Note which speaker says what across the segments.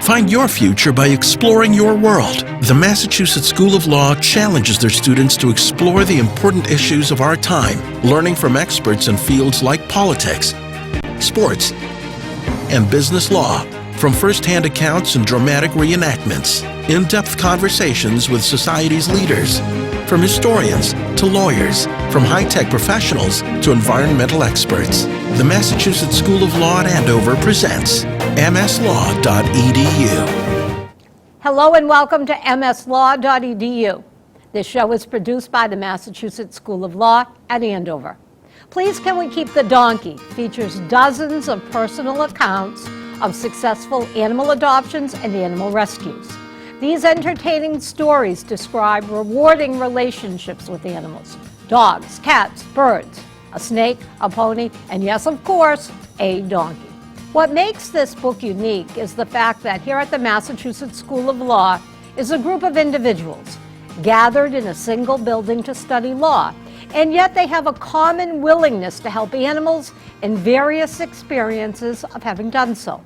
Speaker 1: Find your future by exploring your world. The Massachusetts School of Law challenges their students to explore the important issues of our time, learning from experts in fields like politics, sports, and business law. From first-hand accounts and dramatic reenactments, in-depth conversations with society's leaders, from historians to lawyers, from high-tech professionals to environmental experts. The Massachusetts School of Law at Andover presents mslaw.edu.
Speaker 2: Hello and welcome to mslaw.edu. This show is produced by the Massachusetts School of Law at Andover. Please Can We Keep the Donkey features dozens of personal accounts of successful animal adoptions and animal rescues. These entertaining stories describe rewarding relationships with animals: dogs, cats, birds, a snake, a pony, and yes, of course, a donkey. What makes this book unique is the fact that here at the Massachusetts School of Law is a group of individuals gathered in a single building to study law, and yet they have a common willingness to help animals and various experiences of having done so.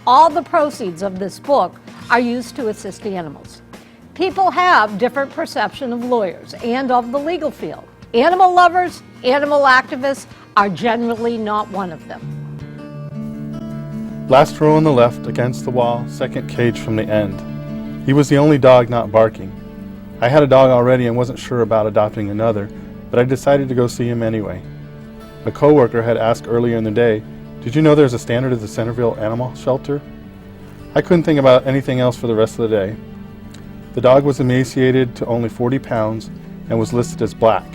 Speaker 2: All the proceeds of this book are used to assist animals. People have different perception of lawyers and of the legal field. Animal lovers, animal activists are generally not one of them.
Speaker 3: Last row on the left, against the wall, second cage from the end. He was the only dog not barking. I had a dog already and wasn't sure about adopting another, but I decided to go see him anyway. A coworker had asked earlier in the day, "Did you know there's a standard at the Centerville Animal Shelter?" I couldn't think about anything else for the rest of the day. The dog was emaciated to only 40 pounds and was listed as black.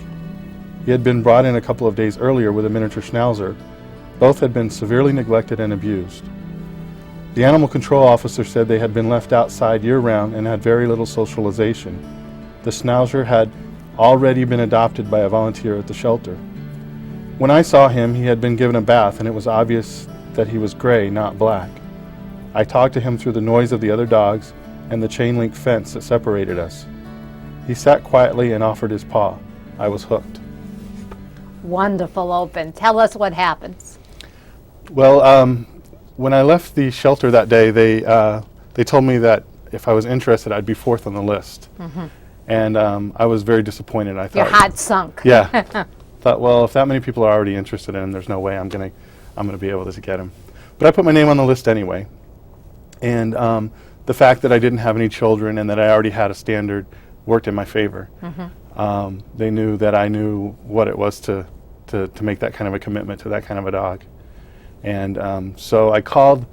Speaker 3: He had been brought in a couple of days earlier with a miniature schnauzer. Both had been severely neglected and abused. The animal control officer said they had been left outside year-round and had very little socialization. The schnauzer had already been adopted by a volunteer at the shelter. When I saw him, he had been given a bath, and it was obvious that he was gray, not black. I talked to him through the noise of the other dogs and the chain-link fence that separated us. He sat quietly and offered his paw. I was hooked.
Speaker 2: Wonderful, Open. Tell us what happens.
Speaker 3: Well, when I left the shelter that day, they told me that if I was interested, I'd be fourth on the list. Mm-hmm. And I was very disappointed. I thought,
Speaker 2: your heart sunk.
Speaker 3: Yeah. Thought, well, if that many people are already interested in him, there's no way I'm gonna be able to get him. But I put my name on the list anyway. And the fact that I didn't have any children and that I already had a standard worked in my favor. Mm-hmm. They knew that I knew what it was to make that kind of a commitment to that kind of a dog. And so I called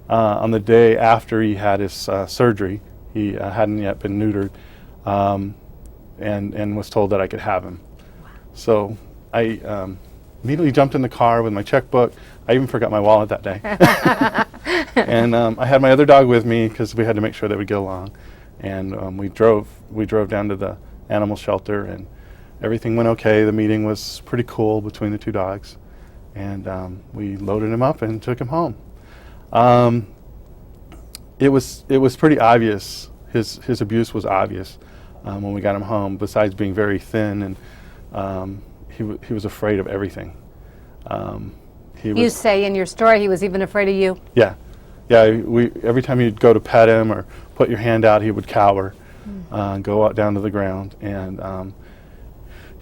Speaker 3: on the day after he had his surgery. He hadn't yet been neutered, and was told that I could have him. Wow. So I immediately jumped in the car with my checkbook. I even forgot my wallet that day. And I had my other dog with me because we had to make sure that we get along. And we drove down to the animal shelter, and everything went okay. The meeting was pretty cool between the two dogs. And we loaded him up and took him home. It was pretty obvious. His abuse was obvious when we got him home. Besides being very thin, and he was afraid of everything.
Speaker 2: You say in your story he was even afraid of you.
Speaker 3: Yeah. Every time you'd go to pet him or put your hand out, he would cower, and go out down to the ground. And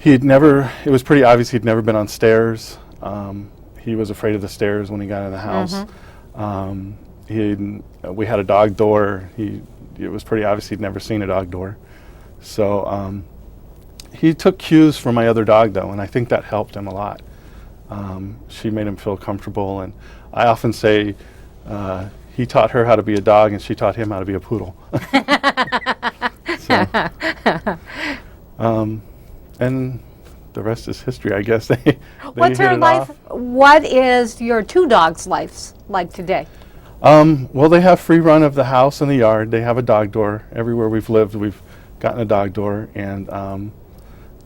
Speaker 3: it was pretty obvious he'd never been on stairs. He was afraid of the stairs when he got in the house. Mm-hmm. We had a dog door. It was pretty obvious he'd never seen a dog door. So he took cues from my other dog, though, and I think that helped him a lot. She made him feel comfortable, and I often say he taught her how to be a dog, and she taught him how to be a poodle. And the rest is history, I guess.
Speaker 2: What's her life? What is your two dogs' lives like today?
Speaker 3: Well, they have free run of the house and the yard. They have a dog door. Everywhere we've lived, we've gotten a dog door. And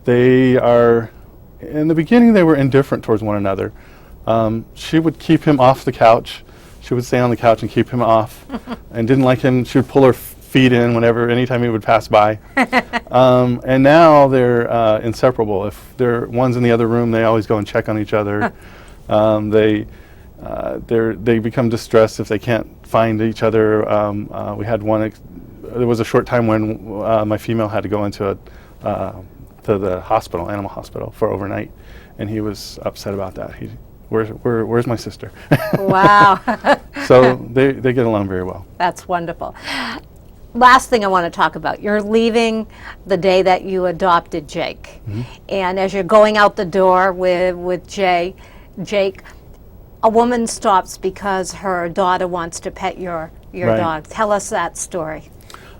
Speaker 3: they are, in the beginning, they were indifferent towards one another. She would keep him off the couch. She would stay on the couch and keep him off, and didn't like him. She would pull her feet in anytime he would pass by. And now they're inseparable. If one's in the other room, they always go and check on each other. They they become distressed if they can't find each other. We had one. There was a short time when my female had to go into to the hospital, animal hospital, for overnight, and he was upset about that. Where's my sister?
Speaker 2: Wow.
Speaker 3: So they get along very well.
Speaker 2: That's wonderful. Last thing I want to talk about, you're leaving the day that you adopted Jake.
Speaker 3: Mm-hmm.
Speaker 2: And as you're going out the door with Jake, a woman stops because her daughter wants to pet your
Speaker 3: Right.
Speaker 2: dog. Tell us that story.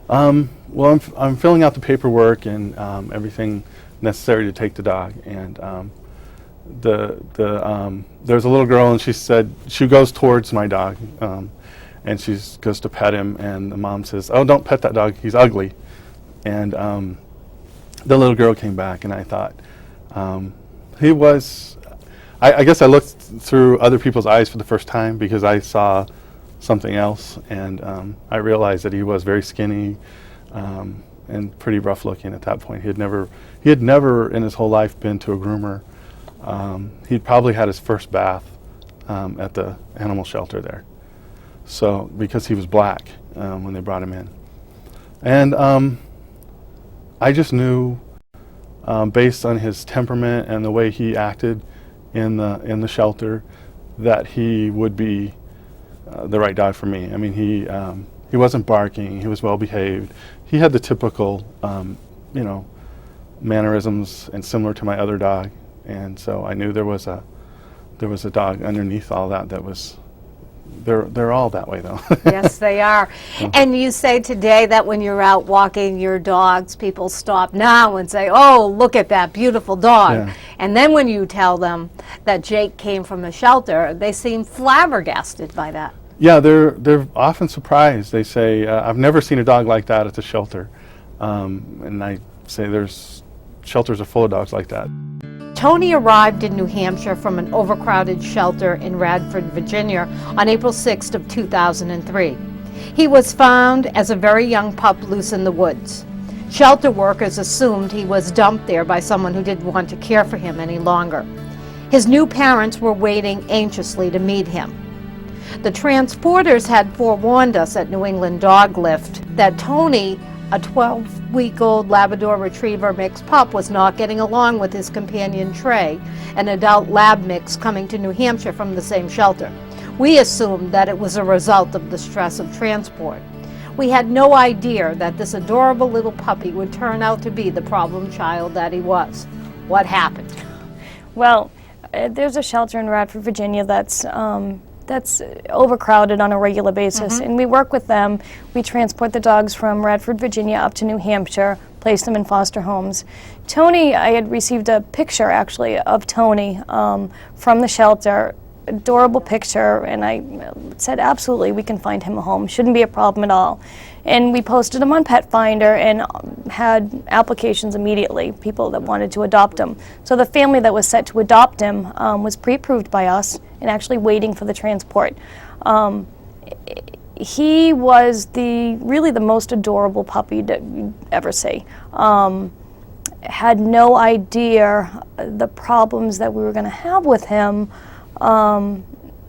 Speaker 3: Well, I'm filling out the paperwork and everything necessary to take the dog, and there's a little girl, and she said she goes towards my dog, and she goes to pet him, and the mom says, "Oh, don't pet that dog, he's ugly." And the little girl came back, and I thought he was. I guess I looked through other people's eyes for the first time because I saw something else, and I realized that he was very skinny and pretty rough looking at that point. He had never in his whole life been to a groomer. He'd probably had his first bath at the animal shelter there. So because he was black when they brought him in, and I just knew based on his temperament and the way he acted in the shelter that he would be the right dog for me. I mean, he wasn't barking. He was well behaved. He had the typical, mannerisms and similar to my other dog. And so I knew there was a dog underneath all that was. They're all that way though.
Speaker 2: Yes, they are. And you say today that when you're out walking your dogs, people stop now and say, "Oh, look at that beautiful dog."
Speaker 3: Yeah.
Speaker 2: And then when you tell them that Jake came from a shelter, they seem flabbergasted by that.
Speaker 3: Yeah, they're often surprised. They say, "I've never seen a dog like that at the shelter," and I say, shelters are full of dogs like that.
Speaker 2: Tony arrived in New Hampshire from an overcrowded shelter in Radford, Virginia on April 6th of 2003. He was found as a very young pup loose in the woods. Shelter workers assumed he was dumped there by someone who didn't want to care for him any longer. His new parents were waiting anxiously to meet him. The transporters had forewarned us at New England Dog Lift that Tony, a 12-week-old Labrador Retriever mixed pup, was not getting along with his companion Trey, an adult lab mix coming to New Hampshire from the same shelter. We assumed that it was a result of the stress of transport. We had no idea that this adorable little puppy would turn out to be the problem child that he was. What happened?
Speaker 4: Well, there's a shelter in Radford, Virginia that's overcrowded on a regular basis, and we work with them. We transport the dogs from Radford, Virginia up to New Hampshire, place them in foster homes. Tony, I had received a picture actually of Tony from the shelter, adorable picture, and I said absolutely we can find him a home, shouldn't be a problem at all. And we posted him on Pet Finder and had applications immediately, people that wanted to adopt him. So the family that was set to adopt him was pre-approved by us and actually waiting for the transport. He was really the most adorable puppy that you'd ever see. Had no idea the problems that we were going to have with him.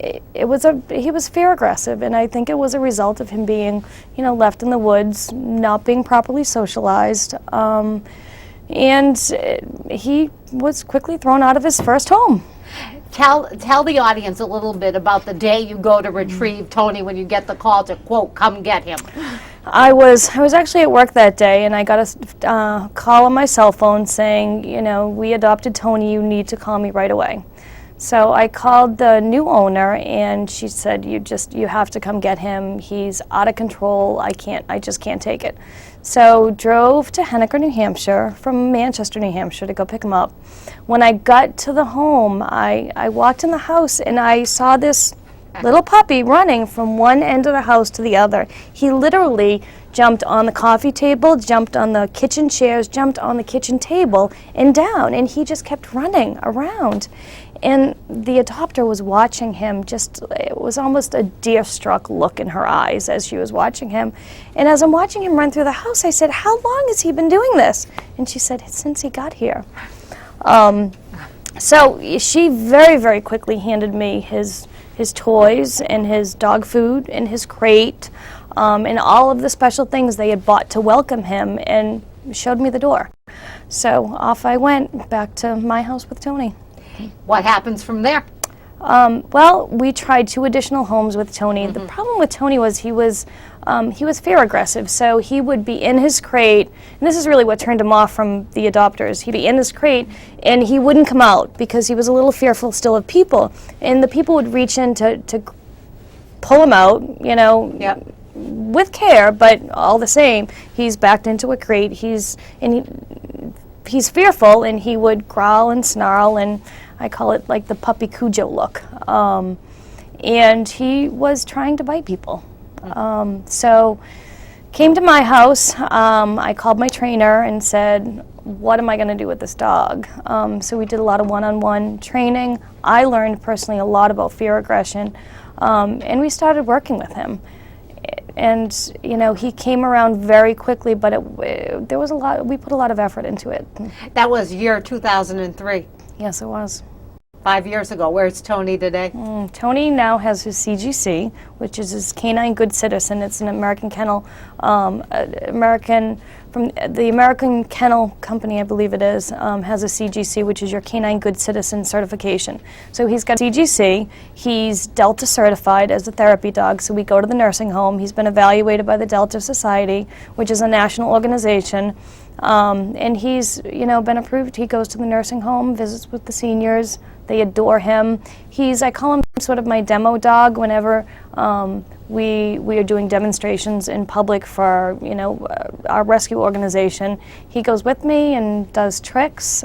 Speaker 4: He was fear aggressive, and I think it was a result of him being, left in the woods, not being properly socialized, and he was quickly thrown out of his first home.
Speaker 2: Tell the audience a little bit about the day you go to retrieve Tony when you get the call to, quote, come get him.
Speaker 4: I was actually at work that day, and I got a call on my cell phone saying, we adopted Tony, you need to call me right away. So I called the new owner, and she said, you have to come get him. He's out of control. I just can't take it. So drove to Henniker, New Hampshire from Manchester, New Hampshire to go pick him up. When I got to the home, I walked in the house and I saw this little puppy running from one end of the house to the other. He literally jumped on the coffee table, jumped on the kitchen chairs, jumped on the kitchen table and down, and he just kept running around. And the adopter was watching him, it was almost a deer-struck look in her eyes as she was watching him. And as I'm watching him run through the house, I said, how long has he been doing this? And she said, since he got here. So she very, very quickly handed me his toys and his dog food and his crate and all of the special things they had bought to welcome him, and showed me the door. So off I went back to my house with Tony.
Speaker 2: What happens from there?
Speaker 4: Well, we tried 2 additional homes with Tony. The problem with Tony was he was fear aggressive, so he would be in his crate, and this is really what turned him off from the adopters. He'd be in his crate, and he wouldn't come out because he was a little fearful still of people, and the people would reach in to pull him out, you know,
Speaker 2: Yep.
Speaker 4: with care, but all the same, he's backed into a crate. He's fearful, and he would growl and snarl, and I call it like the puppy Cujo look. And he was trying to bite people. So came to my house, I called my trainer and said, what am I going to do with this dog? So we did a lot of one-on-one training. I learned personally a lot about fear aggression, and we started working with him. And you know, he came around very quickly, but there was a lot. We put a lot of effort into it.
Speaker 2: That was year 2003,
Speaker 4: Yes, it was.
Speaker 2: 5 years ago. Where's Tony today?
Speaker 4: Tony now has his CGC, which is his Canine Good Citizen. It's an American kennel, from the American Kennel Company, I believe it is, has a CGC, which is your Canine Good Citizen certification. So he's got CGC. He's Delta certified as a therapy dog. So we go to the nursing home. He's been evaluated by the Delta Society, which is a national organization. And he's, you know, been approved. He goes to the nursing home, visits with the seniors. They adore him. I call him sort of my demo dog whenever we are doing demonstrations in public for, you know, our rescue organization. He goes with me and does tricks.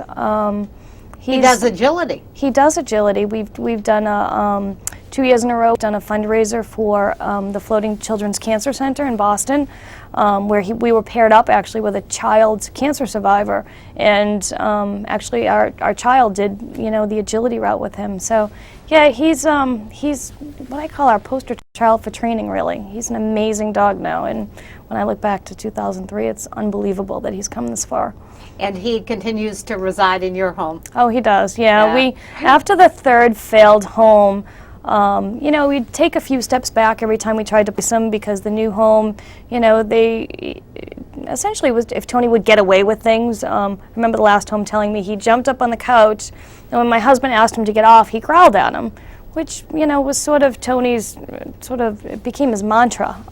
Speaker 2: He does agility.
Speaker 4: He does agility. We've done 2 years in a row, done a fundraiser for the Floating Children's Cancer Center in Boston, where we were paired up actually with a child cancer survivor, and actually our child did, you know, the agility route with him. So yeah, he's what I call our poster child for training, really. He's an amazing dog now, and when I look back to 2003, it's unbelievable that he's come this far.
Speaker 2: And he continues to reside in your home.
Speaker 4: Oh, he does, yeah.
Speaker 2: Yeah.
Speaker 4: After the 3rd failed home, you know, we'd take a few steps back every time we tried to place him, because the new home, you know, they essentially was if Tony would get away with things. I remember the last home telling me he jumped up on the couch, and when my husband asked him to get off, he growled at him, which, you know, was sort of Tony's, it became his mantra.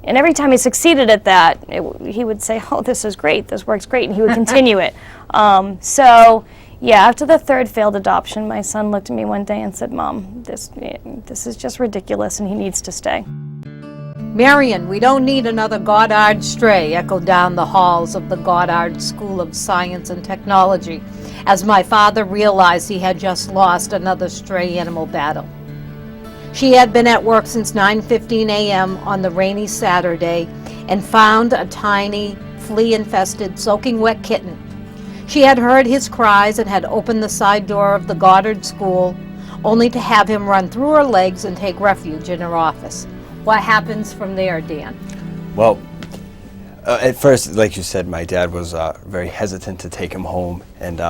Speaker 4: And every time he succeeded at that, he would say, oh, this is great, this works great, and he would continue it. So, yeah, after the 3rd failed adoption, my son looked at me one day and said, Mom, this is just ridiculous, and he needs to stay.
Speaker 2: Marion, we don't need another Goddard stray, echoed down the halls of the Goddard School of Science and Technology, as my father realized he had just lost another stray animal battle. She had been at work since 9:15 a.m. on the rainy Saturday and found a tiny, flea-infested, soaking wet kitten. She had heard his cries and had opened the side door of the Goddard school, only to have him run through her legs and take refuge in her office. What happens from there, Dan?
Speaker 5: Well, at first, like you said, my dad was very hesitant to take him home, and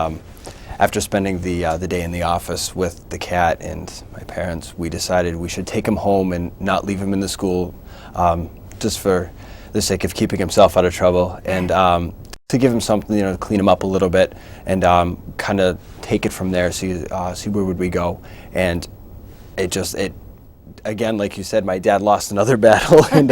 Speaker 5: after spending the day in the office with the cat and my parents, we decided we should take him home and not leave him in the school, just for the sake of keeping himself out of trouble, and to give him something, you know, to clean him up a little bit, and kind of take it from there, see where would we go. And it again, like you said, my dad lost another battle, and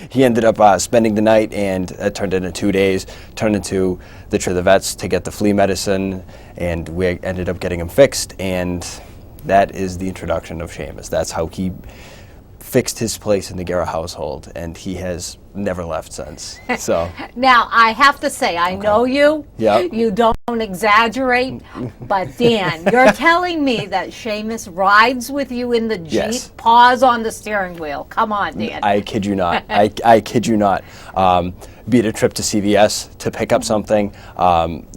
Speaker 5: he ended up spending the night, and it turned into 2 days, turned into the trip to the vets to get the flea medicine, and we ended up getting him fixed, and that is the introduction of Seamus. That's how he fixed his place in the Guerra household, and he has never left since. So
Speaker 2: Now, I have to say, I know you.
Speaker 5: Yep.
Speaker 2: You don't exaggerate, but Dan, you're telling me that Seamus rides with you in the Jeep,
Speaker 5: Yes.
Speaker 2: paws on the steering wheel. Come on, Dan.
Speaker 5: I kid you not. I kid you not. Be it a trip to CVS to pick up something,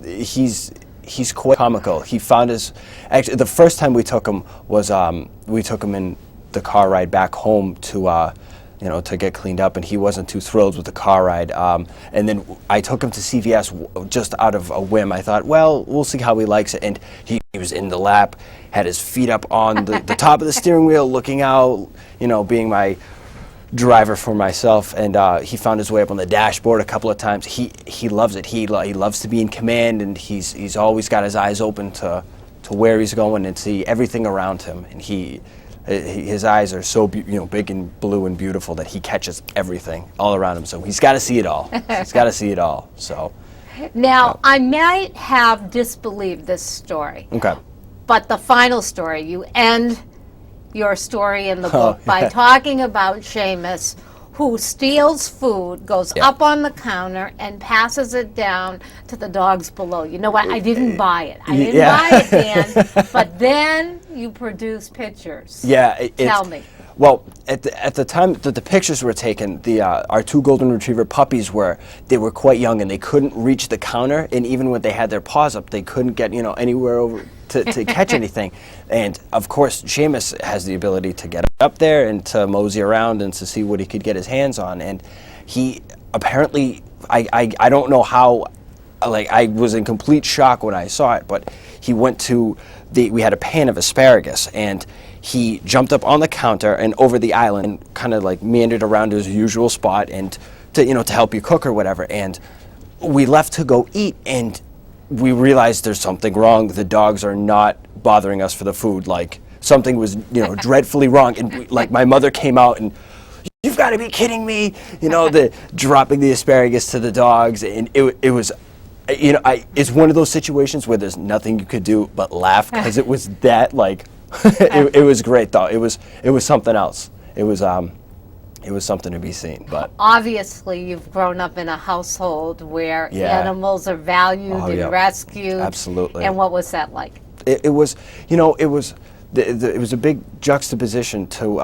Speaker 5: he's quite comical. He found his. Actually, the first time we took him was we took him in the car ride back home to to get cleaned up, and he wasn't too thrilled with the car ride. And then I took him to CVS just out of a whim. I thought, well, we'll see how he likes it. And he was in the lap, had his feet up on the top of the steering wheel, looking out, being my driver for myself. And he found his way up on the dashboard a couple of times. He loves it. He loves to be in command, and he's always got his eyes open to where he's going and see everything around him. And his eyes are so big and blue and beautiful that he catches everything all around him. So he's got to see it all. He's got to see it all. So
Speaker 2: Now, I might have disbelieved this story,
Speaker 5: okay.
Speaker 2: but the final story, you end your story in the book
Speaker 5: Oh,
Speaker 2: by
Speaker 5: yeah.
Speaker 2: talking about Seamus, who steals food, goes
Speaker 5: Yeah.
Speaker 2: up on the counter, and passes it down to the dogs below. You know what? I didn't buy it. I didn't
Speaker 5: Yeah.
Speaker 2: buy it, Dan. But then you produce pictures.
Speaker 5: Yeah,
Speaker 2: Tell me.
Speaker 5: Well, at the time that the pictures were taken, our 2 golden retriever puppies were quite young, and they couldn't reach the counter. And even when they had their paws up, they couldn't get anywhere over to catch anything. And of course, Seamus has the ability to get up there and to mosey around and to see what he could get his hands on. And he apparently, I don't know how. I was in complete shock when I saw it, but he went to we had a pan of asparagus, and he jumped up on the counter and over the island and kind of meandered around his usual spot and to help you cook or whatever. And we left to go eat, and we realized there's something wrong. The dogs are not bothering us for the food. Something was dreadfully wrong. And my mother came out and, "You've got to be kidding me!" Dropping the asparagus to the dogs, and it was. It's one of those situations where there's nothing you could do but laugh, because it was that it was great though. It was something else. It was something to be seen. But
Speaker 2: Obviously, you've grown up in a household where
Speaker 5: Yeah.
Speaker 2: animals are valued
Speaker 5: Oh,
Speaker 2: and
Speaker 5: yeah.
Speaker 2: rescued.
Speaker 5: Absolutely.
Speaker 2: And what was that like?
Speaker 5: it was a big juxtaposition to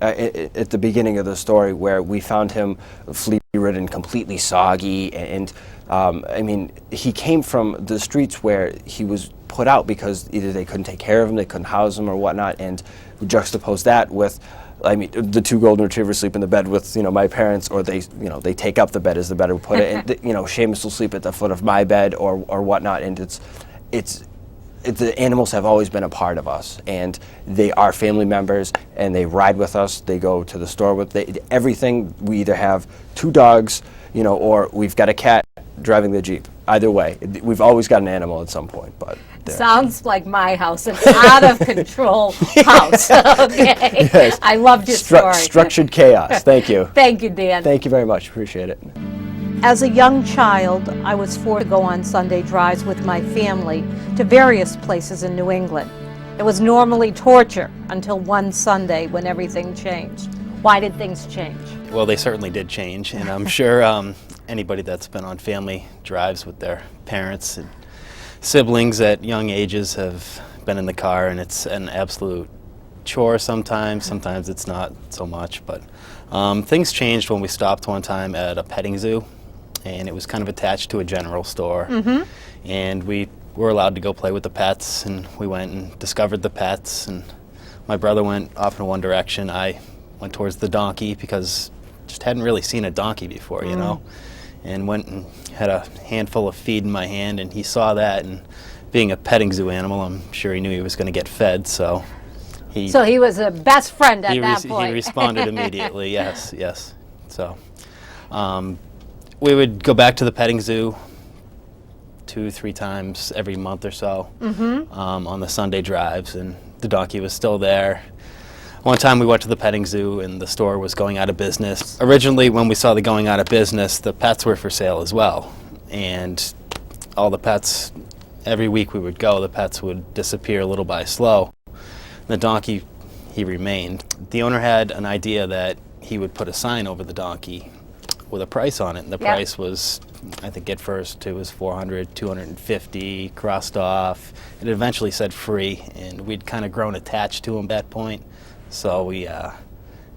Speaker 5: at the beginning of the story, where we found him flea-ridden, completely soggy, and he came from the streets where he was put out because either they couldn't take care of him, they couldn't house him or whatnot, and we juxtapose that with the 2 golden retrievers sleep in the bed with my parents, or they take up the bed, is the better to put it, and Seamus will sleep at the foot of my bed or whatnot, and the animals have always been a part of us, and they are family members, and they ride with us. They go to the store with everything. We either have 2 dogs, or we've got a cat driving the Jeep. Either way, we've always got an animal at some point. But
Speaker 2: Sounds like my house, an out of control house. Okay.
Speaker 5: Yes.
Speaker 2: I loved your story.
Speaker 5: Structured chaos. Thank you.
Speaker 2: Thank you, Dan.
Speaker 5: Thank you very much. Appreciate it.
Speaker 2: As a young child, I was forced to go on Sunday drives with my family to various places in New England. It was normally torture until one Sunday when everything changed. Why did things change?
Speaker 6: Well, they certainly did change, and I'm sure anybody that's been on family drives with their parents and siblings at young ages have been in the car, and it's an absolute chore sometimes. Sometimes it's not so much, but things changed when we stopped one time at a petting zoo, and it was kind of attached to a general store. And we were allowed to go play with the pets, and we went and discovered the pets, and my brother went off in one direction. I went towards the donkey because just hadn't really seen a donkey before, and went and had a handful of feed in my hand, and he saw that, and being a petting zoo animal, I'm sure he knew he was going to get fed, so he
Speaker 2: was a best friend at that point.
Speaker 6: He responded immediately, yes. So we would go back to the petting zoo 2-3 times every month or so on the Sunday drives, and the donkey was still there. One time we went to the petting zoo and the store was going out of business. Originally, when we saw the going out of business, the pets were for sale as well. And all the pets, every week we would go, the pets would disappear little by slow. The donkey, he remained. The owner had an idea that he would put a sign over the donkey with a price on it. And the price was, I think at first it was $400, $250, crossed off. It eventually said free, and we'd kind of grown attached to him at that point. So we had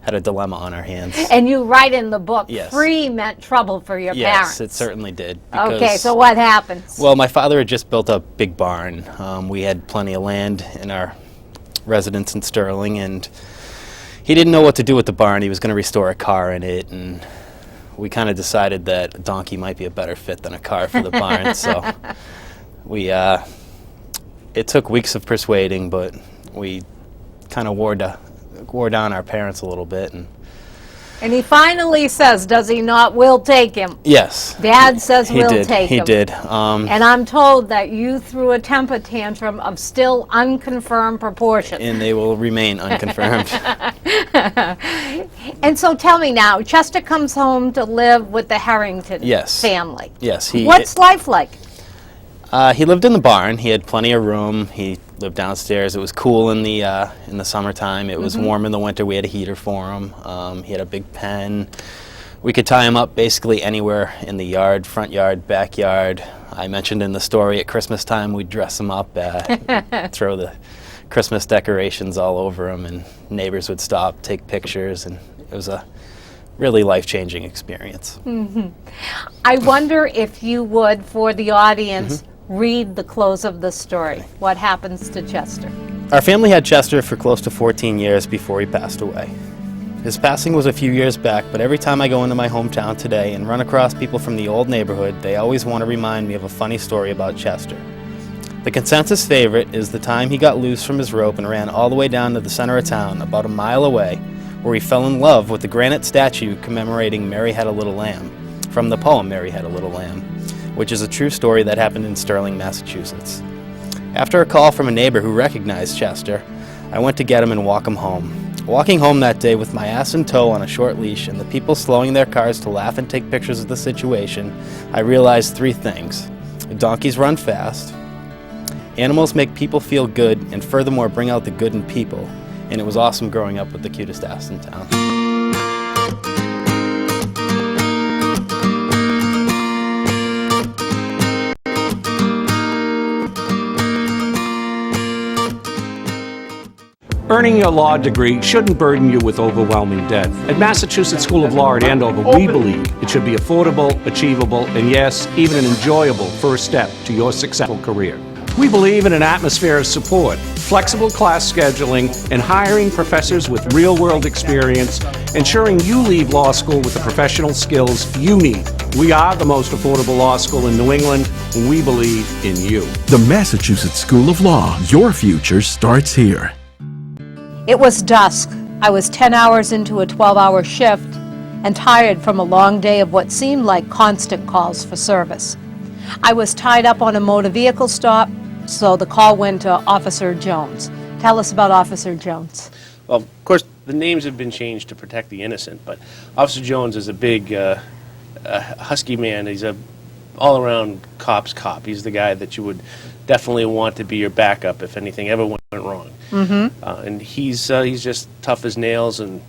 Speaker 6: a dilemma on our hands.
Speaker 2: And you write in the book,
Speaker 6: Yes.
Speaker 2: free meant trouble for your
Speaker 6: Yes,
Speaker 2: parents.
Speaker 6: it certainly did.
Speaker 2: Okay,
Speaker 6: because-
Speaker 2: so what happens?
Speaker 6: Well, my father had just built a big barn. We had plenty of land in our residence in Sterling, and he didn't know what to do with the barn. He was going to restore a car in it, and we kind of decided that a donkey might be a better fit than a car for the barn. So we, it took weeks of persuading, but we kind of wore down our parents a little bit.
Speaker 2: And he finally says, does he not, we'll take him.
Speaker 6: Yes.
Speaker 2: Dad says we'll take him.
Speaker 6: He did.
Speaker 2: And I'm told that you threw a temper tantrum of still unconfirmed proportions.
Speaker 6: And they will remain unconfirmed.
Speaker 2: And so tell me now, Chester comes home to live with the Harrington
Speaker 6: Yes.
Speaker 2: family.
Speaker 6: Yes.
Speaker 2: What's life like?
Speaker 6: He lived in the barn. He had plenty of room. He lived downstairs. It was cool in the summertime. It was warm in the winter. We had a heater for him. He had a big pen. We could tie him up basically anywhere in the yard, front yard, backyard. I mentioned in the story at Christmas time we'd dress him up, throw the Christmas decorations all over him, and neighbors would stop, take pictures, and it was a really life-changing experience.
Speaker 2: I wonder if you would, for the audience, read the close of the story. What happens to Chester?
Speaker 6: Our family had Chester for close to 14 years before he passed away. His passing was a few years back, but every time I go into my hometown today and run across people from the old neighborhood, they always want to remind me of a funny story about Chester. The consensus favorite is the time he got loose from his rope and ran all the way down to the center of town, about a mile away, where he fell in love with the granite statue commemorating Mary Had a Little Lamb, from the poem Mary Had a Little Lamb, which is a true story that happened in Sterling, Massachusetts. After a call from a neighbor who recognized Chester, I went to get him and walk him home. Walking home that day with my ass in tow on a short leash and the people slowing their cars to laugh and take pictures of the situation, I realized three things. Donkeys run fast, animals make people feel good, and furthermore bring out the good in people. And it was awesome growing up with the cutest ass in town.
Speaker 7: Earning your law degree shouldn't burden you with overwhelming debt. At Massachusetts School of Law at Andover, we believe it should be affordable, achievable, and yes, even an enjoyable first step to your successful career. We believe in an atmosphere of support, flexible class scheduling, and hiring professors with real-world experience, ensuring you leave law school with the professional skills you need. We are the most affordable law school in New England, and we believe in you.
Speaker 1: The Massachusetts School of Law. Your future starts here.
Speaker 2: It was dusk. I was 10 hours into a 12-hour shift and tired from a long day of what seemed like constant calls for service. I was tied up on a motor vehicle stop, so the call went to Officer Jones. Tell us about Officer Jones.
Speaker 8: Well, of course, the names have been changed to protect the innocent, but Officer Jones is a big, husky man. He's a all-around cop's cop. He's the guy that you would definitely want to be your backup if anything ever went wrong. And he's just tough as nails and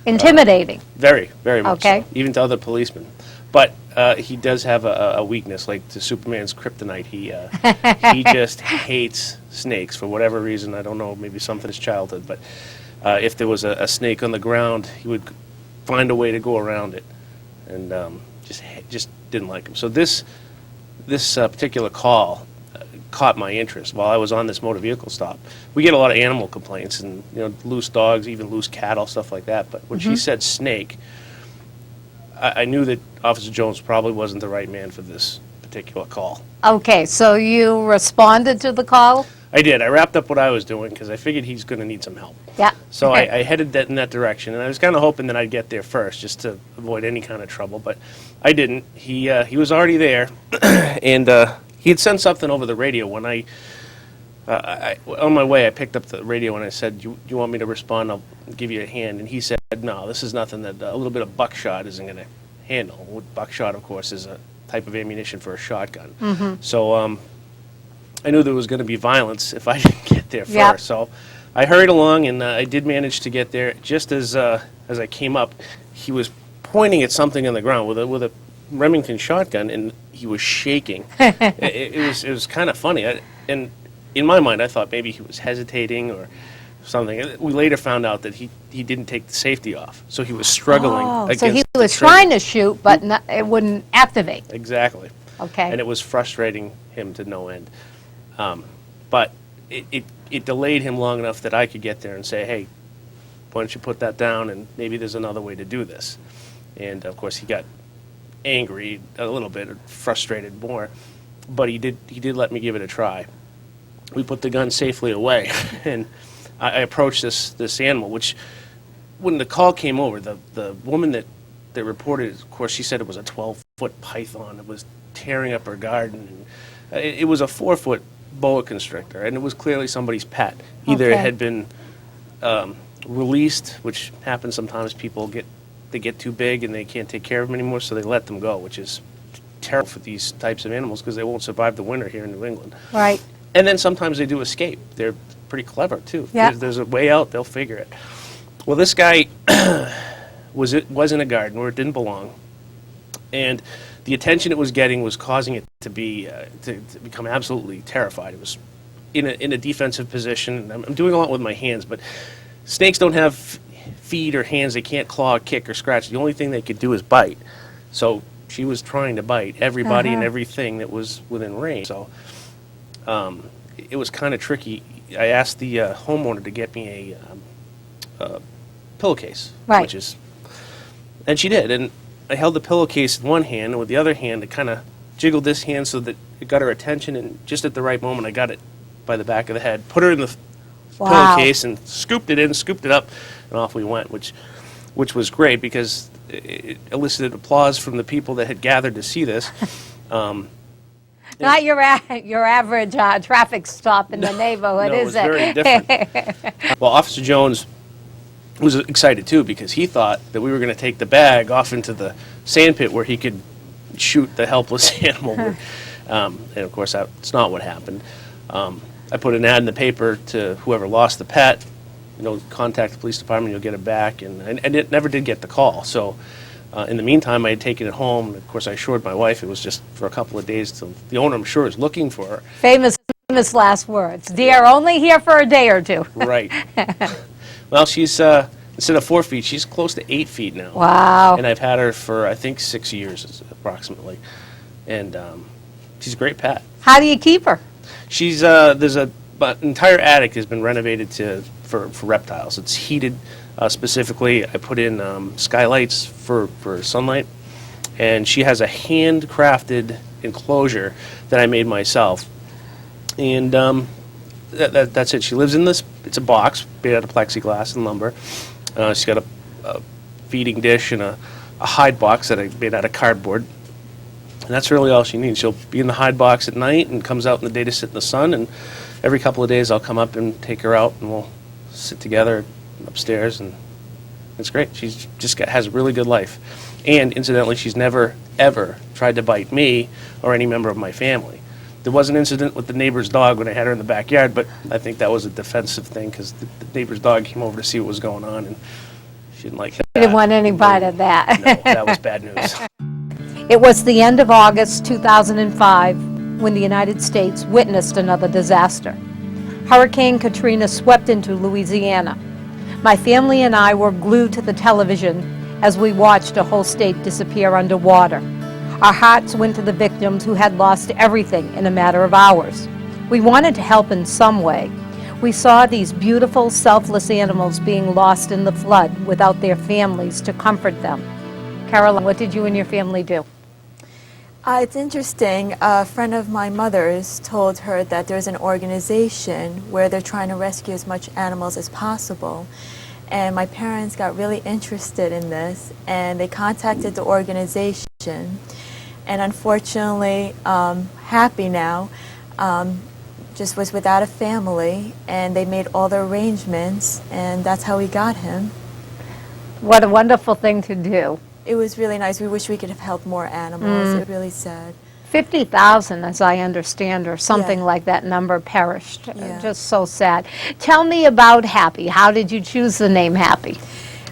Speaker 2: Intimidating.
Speaker 8: very, very much
Speaker 2: Okay.
Speaker 8: so, even to other policemen. But he does have a weakness, like to Superman's kryptonite. He just hates snakes for whatever reason. I don't know, maybe some from his childhood. But if there was a snake on the ground, he would find a way to go around it, and just didn't like him. So this particular call caught my interest while I was on this motor vehicle stop. We get a lot of animal complaints, and loose dogs, even loose cattle, stuff like that. But when she said snake, I knew that Officer Jones probably wasn't the right man for this particular call.
Speaker 2: Okay, so you responded to the call?
Speaker 8: I did. I wrapped up what I was doing because I figured he's going to need some help.
Speaker 2: Yeah.
Speaker 8: So
Speaker 2: Okay.
Speaker 8: I headed in that direction, and I was kind of hoping that I'd get there first just to avoid any kind of trouble, but I didn't. He was already there, and he had sent something over the radio. When on my way, I picked up the radio and I said, "Do you want me to respond? I'll give you a hand." And he said, "No, this is nothing that a little bit of buckshot isn't going to handle." Buckshot, of course, is a type of ammunition for a shotgun. So I knew there was going to be violence if I didn't get there first.
Speaker 2: Yep.
Speaker 8: So I hurried along, and I did manage to get there. Just as I came up, he was pointing at something on the ground with a Remington shotgun, and he was shaking. it was kind of funny. And in my mind, I thought maybe he was hesitating or something. We later found out that he didn't take the safety off, so he was struggling against
Speaker 2: So he
Speaker 8: the
Speaker 2: was
Speaker 8: trigger.
Speaker 2: trying to shoot, but it wouldn't activate.
Speaker 8: Exactly.
Speaker 2: Okay.
Speaker 8: And it was frustrating him to no end. But it delayed him long enough that I could get there and say, "Hey, why don't you put that down, and maybe there's another way to do this. And of course he got angry a little bit, or frustrated more, but he did let me give it a try. We put the gun safely away, and I approached this animal, which when the call came over, the woman that reported, of course, she said it was a 12-foot python. It was tearing up her garden. It was a 4-foot boa constrictor, and it was clearly somebody's pet. Either it had been released, which happens sometimes. People get too big and they can't take care of them anymore, so they let them go, which is terrible for these types of animals because they won't survive the winter here in New England.
Speaker 2: Right.
Speaker 8: And then sometimes they do escape. They're pretty clever too.
Speaker 2: Yeah.
Speaker 8: There's a way out, they'll figure it. Well, this guy was in a garden where it didn't belong, and the attention it was getting was causing it to be to become absolutely terrified. It was in a defensive position. I'm doing a lot with my hands, but snakes don't have feet or hands. They can't claw, kick, or scratch. The only thing they could do is bite. So she was trying to bite everybody and everything that was within range. So it was kind of tricky. I asked the homeowner to get me a pillowcase,
Speaker 2: Right.
Speaker 8: And she did. And I held the pillowcase in one hand, and with the other hand, I kind of jiggled this hand so that it got her attention, and just at the right moment, I got it by the back of the head, put her in the pillowcase, and scooped it in, scooped it up, and off we went, which was great because it elicited applause from the people that had gathered to see this.
Speaker 2: Not your average traffic stop in the neighborhood,
Speaker 8: No, it
Speaker 2: is
Speaker 8: was
Speaker 2: it?
Speaker 8: very different. Well, Officer Jones was excited too because he thought that we were going to take the bag off into the sand pit where he could shoot the helpless animal. And of course, that's not what happened. I put an ad in the paper to whoever lost the pet, contact the police department, you'll get it back, and it never did get the call. So in the meantime, I had taken it home. Of course, I assured my wife it was just for a couple of days till the owner, I'm sure, is looking for her.
Speaker 2: Famous last words. Dear, only here for a day or two.
Speaker 8: Right. Well, she's, instead of 4 feet, she's close to 8 feet now.
Speaker 2: Wow.
Speaker 8: And I've had her for, I think, 6 years approximately. And she's a great pet.
Speaker 2: How do you keep her?
Speaker 8: She's, there's an entire attic has been renovated for reptiles. It's heated specifically. I put in skylights for sunlight. And she has a handcrafted enclosure that I made myself. And that's it. She lives in this, it's a box made out of plexiglass and lumber. She's got a feeding dish and a hide box that I made out of cardboard. And that's really all she needs. She'll be in the hide box at night and comes out in the day to sit in the sun. And every couple of days I'll come up and take her out and we'll sit together upstairs. And it's great. She's just has a really good life. And incidentally, she's never, ever tried to bite me or any member of my family. There was an incident with the neighbor's dog when I had her in the backyard, but I think that was a defensive thing because the neighbor's dog came over to see what was going on, and she didn't like that.
Speaker 2: You didn't want any part of that.
Speaker 8: No, that was bad news.
Speaker 2: It was the end of August 2005 when the United States witnessed another disaster. Hurricane Katrina swept into Louisiana. My family and I were glued to the television as we watched a whole state disappear underwater. Our hearts went to the victims who had lost everything in a matter of hours. We wanted to help in some way. We saw these beautiful, selfless animals being lost in the flood without their families to comfort them. Caroline, what did you and your family do?
Speaker 9: It's interesting. A friend of my mother's told her that there's an organization where they're trying to rescue as much animals as possible. And my parents got really interested in this, and they contacted the organization. And unfortunately, Happy now just was without a family, and they made all the arrangements, and that's how we got him.
Speaker 2: What a wonderful thing to do.
Speaker 9: It was really nice. We wish we could have helped more animals. It's really sad.
Speaker 2: 50,000, as I understand, or something
Speaker 9: Yeah.
Speaker 2: like that number perished.
Speaker 9: Yeah.
Speaker 2: Just so sad. Tell me about Happy. How did you choose the name Happy?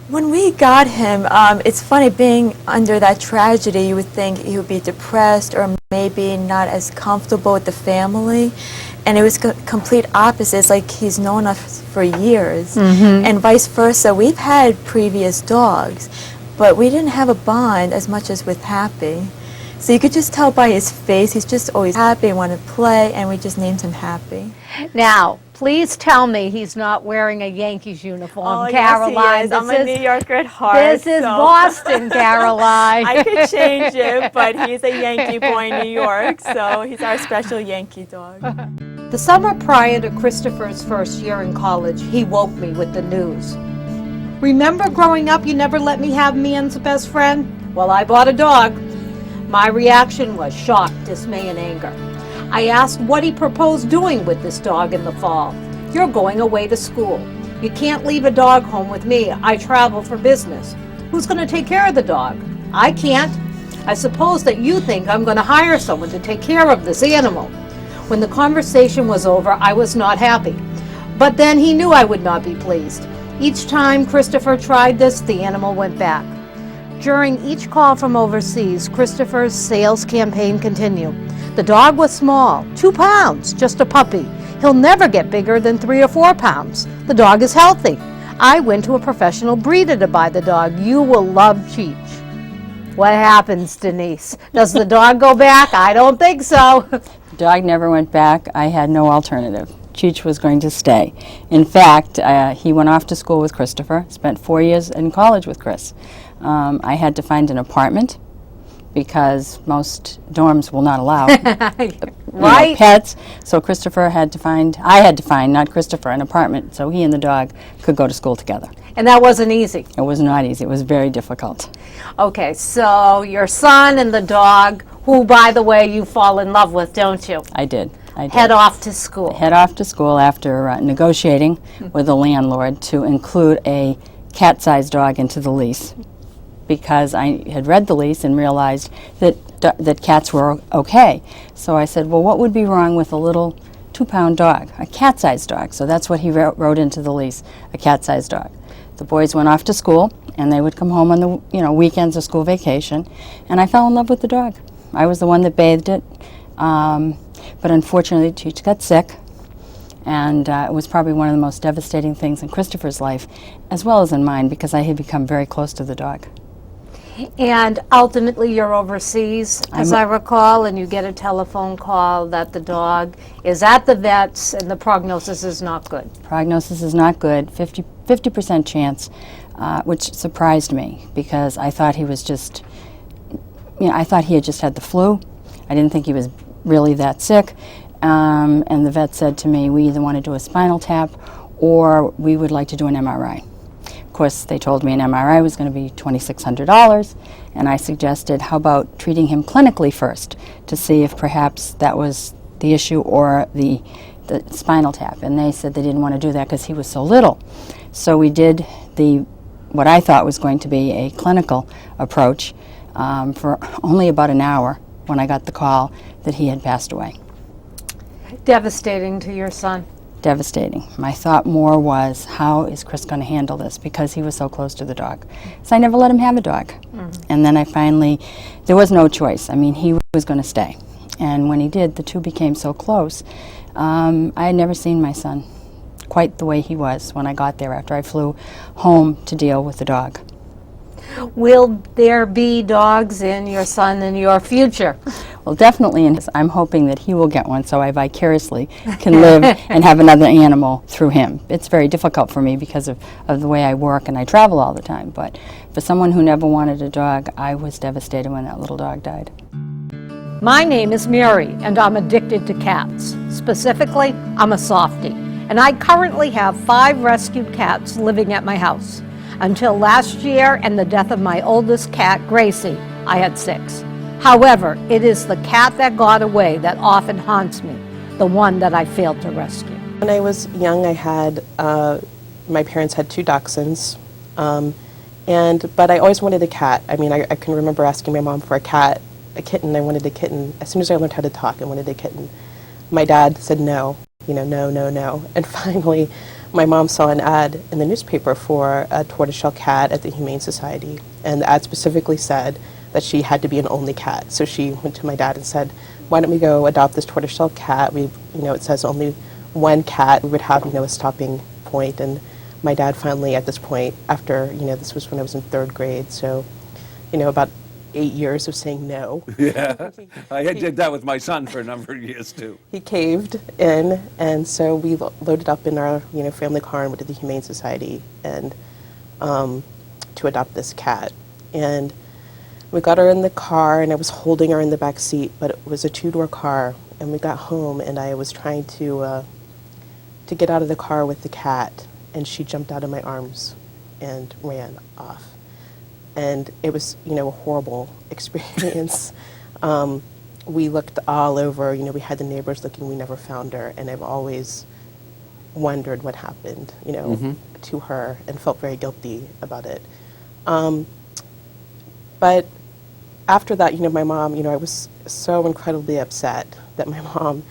Speaker 9: When we got him, it's funny, being under that tragedy, you would think he would be depressed or maybe not as comfortable with the family. And it was complete opposite. It's like he's known us for years. And vice versa. We've had previous dogs, but we didn't have a bond as much as with Happy. So you could just tell by his face, he's just always happy, want to play, and we just named him Happy.
Speaker 2: Now, Please tell me he's not wearing a Yankees uniform,
Speaker 9: Oh,
Speaker 2: Caroline.
Speaker 9: yes, he is. I'm a New Yorker at heart.
Speaker 2: This is
Speaker 9: so
Speaker 2: Boston, Caroline.
Speaker 9: I could change it, but he's a Yankee boy in New York, so he's our special Yankee dog.
Speaker 2: The summer prior to Christopher's first year in college, he woke me with the news. Remember growing up, you never let me have Man's best friend? Well, I bought a dog. My reaction was shock, dismay, and anger. I asked what he proposed doing with this dog in the fall. You're going away to school. You can't leave a dog home with me. I travel for business. Who's going to take care of the dog? I can't. I suppose that you think I'm going to hire someone to take care of this animal. When the conversation was over, I was not happy. But then he knew I would not be pleased. Each time Christopher tried this, the animal went back. During each call from overseas, Christopher's sales campaign continued. The dog was small, 2 pounds, just a puppy. He'll never get bigger than 3 or 4 pounds. The dog is healthy. I went to a professional breeder to buy the dog. You will love Cheech. What happens, Denise? Does the dog go back? I don't think so.
Speaker 10: The dog never went back. I had no alternative. Cheech was going to stay. In fact, he went off to school with Christopher, spent 4 years in college with Chris. I had to find an apartment because most dorms will not allow
Speaker 2: Right.
Speaker 10: pets. So I had to find, not Christopher, an apartment so he and the dog could go to school together.
Speaker 2: And that wasn't easy.
Speaker 10: It was not easy. It was very difficult.
Speaker 2: Okay, so your son and the dog, who, by the way, you fall in love with, don't you?
Speaker 10: I did.
Speaker 2: Head off to school.
Speaker 10: Head off to school after negotiating with the landlord to include a cat-sized dog into the lease, because I had read the lease and realized that cats were okay. So I said, well, what would be wrong with a little 2-pound dog, a cat-sized dog? So that's what he wrote into the lease, a cat-sized dog. The boys went off to school, and they would come home on the weekends or school vacation, and I fell in love with the dog. I was the one that bathed it, but unfortunately, Cheech got sick, and it was probably one of the most devastating things in Christopher's life, as well as in mine, because I had become very close to the dog.
Speaker 2: And ultimately, you're overseas, as I recall, and you get a telephone call that the dog is at the vet's and the prognosis is not good.
Speaker 10: Prognosis is not good, 50% chance, which surprised me because I thought he was just, I thought he had just had the flu. I didn't think he was really that sick. And the vet said to me, we either want to do a spinal tap or we would like to do an MRI. Of course, they told me an MRI was going to be $2,600, and I suggested, how about treating him clinically first to see if perhaps that was the issue or the spinal tap. And they said they didn't want to do that because he was so little. So we did what I thought was going to be a clinical approach for only about an hour when I got the call that he had passed away.
Speaker 2: Devastating to your son.
Speaker 10: Devastating. My thought more was, how is Chris going to handle this? Because he was so close to the dog. So I never let him have a dog. And then there was no choice. I mean, he was going to stay. And when he did, the two became so close. I had never seen my son quite the way he was when I got there after I flew home to deal with the dog.
Speaker 2: Will there be dogs in your son in your future?
Speaker 10: Well, definitely, and I'm hoping that he will get one so I vicariously can live and have another animal through him. It's very difficult for me because of the way I work and I travel all the time, but for someone who never wanted a dog, I was devastated when that little dog died.
Speaker 2: My name is Mary, and I'm addicted to cats. Specifically, I'm a softie, and I currently have 5 rescued cats living at my house. Until last year and the death of my oldest cat, Gracie, I had 6. However, it is the cat that got away that often haunts me, the one that I failed to rescue.
Speaker 11: When I was young, I had, my parents had 2 dachshunds, but I always wanted a cat. I mean, I can remember asking my mom for a kitten. I wanted a kitten. As soon as I learned how to talk, I wanted a kitten. My dad said no, no. And finally, my mom saw an ad in the newspaper for a tortoiseshell cat at the Humane Society, and the ad specifically said that she had to be an only cat. So she went to my dad and said, why don't we go adopt this tortoiseshell cat? It says only one cat. We would have, a stopping point. And my dad finally, at this point, after, this was when I was in 3rd grade, so, about 8 years of saying no.
Speaker 12: Yeah, I did that with my son for a number of years too.
Speaker 11: He caved in, and so we loaded up in our family car and went to the Humane Society and to adopt this cat. And we got her in the car, and I was holding her in the back seat, but it was a 2-door car. And we got home, and I was trying to get out of the car with the cat, and she jumped out of my arms and ran off. And it was, a horrible experience. We looked all over, we had the neighbors looking, we never found her, and I've always wondered what happened, to her, and felt very guilty about it. But after that, my mom, I was so incredibly upset that my mom,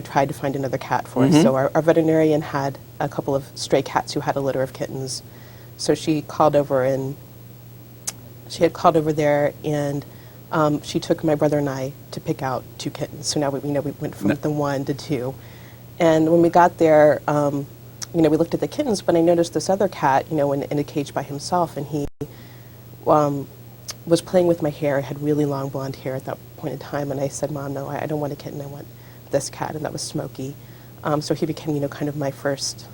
Speaker 11: tried to find another cat for us. So our veterinarian had a couple of stray cats who had a litter of kittens. So she called over, and she had called over there, and she took my brother and I to pick out 2 kittens. So now we went from the 1 to 2. And when we got there, we looked at the kittens, but I noticed this other cat, in a cage by himself, and he was playing with my hair. I had really long blonde hair at that point in time, and I said, "Mom, no, I don't want a kitten. I want this cat," and that was Smokey. So he became, kind of my first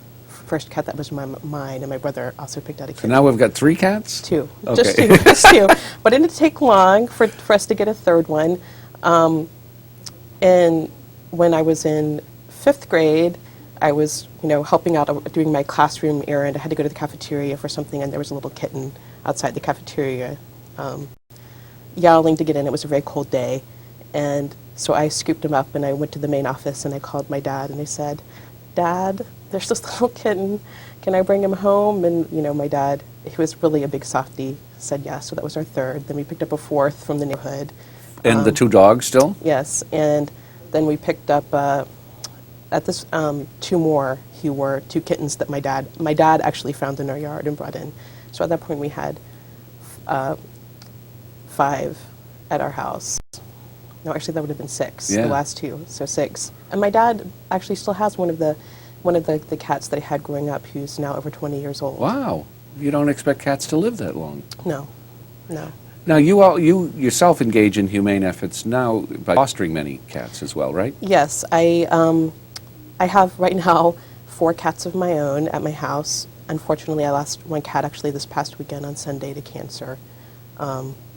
Speaker 11: cat that was mine, and my brother also picked out a kitten.
Speaker 12: So now we've got 3 cats?
Speaker 11: 2.
Speaker 12: Okay.
Speaker 11: Just 2. But it didn't take long for us to get a 3rd one. And when I was in 5th grade, I was, helping out, doing my classroom errand. I had to go to the cafeteria for something, and there was a little kitten outside the cafeteria yowling to get in. It was a very cold day. And so I scooped him up, and I went to the main office, and I called my dad, and I said, "Dad, there's this little kitten. Can I bring him home?" And, my dad, he was really a big softie, said yes. So that was our 3rd. Then we picked up a 4th from the neighborhood.
Speaker 12: And the 2 dogs still?
Speaker 11: Yes. And then we picked up, at this, 2 more, who were 2 kittens that my dad actually found in our yard and brought in. So at that point we had 5 at our house. No, actually that would have been 6,
Speaker 12: Yeah.
Speaker 11: the last 2, so 6. And my dad actually still has one of the cats that I had growing up, who's now over 20 years old.
Speaker 12: Wow. You don't expect cats to live that long.
Speaker 11: No.
Speaker 12: Now, you yourself engage in humane efforts now by fostering many cats as well, right?
Speaker 11: Yes, I have right now 4 cats of my own at my house. Unfortunately, I lost one cat actually this past weekend on Sunday to cancer,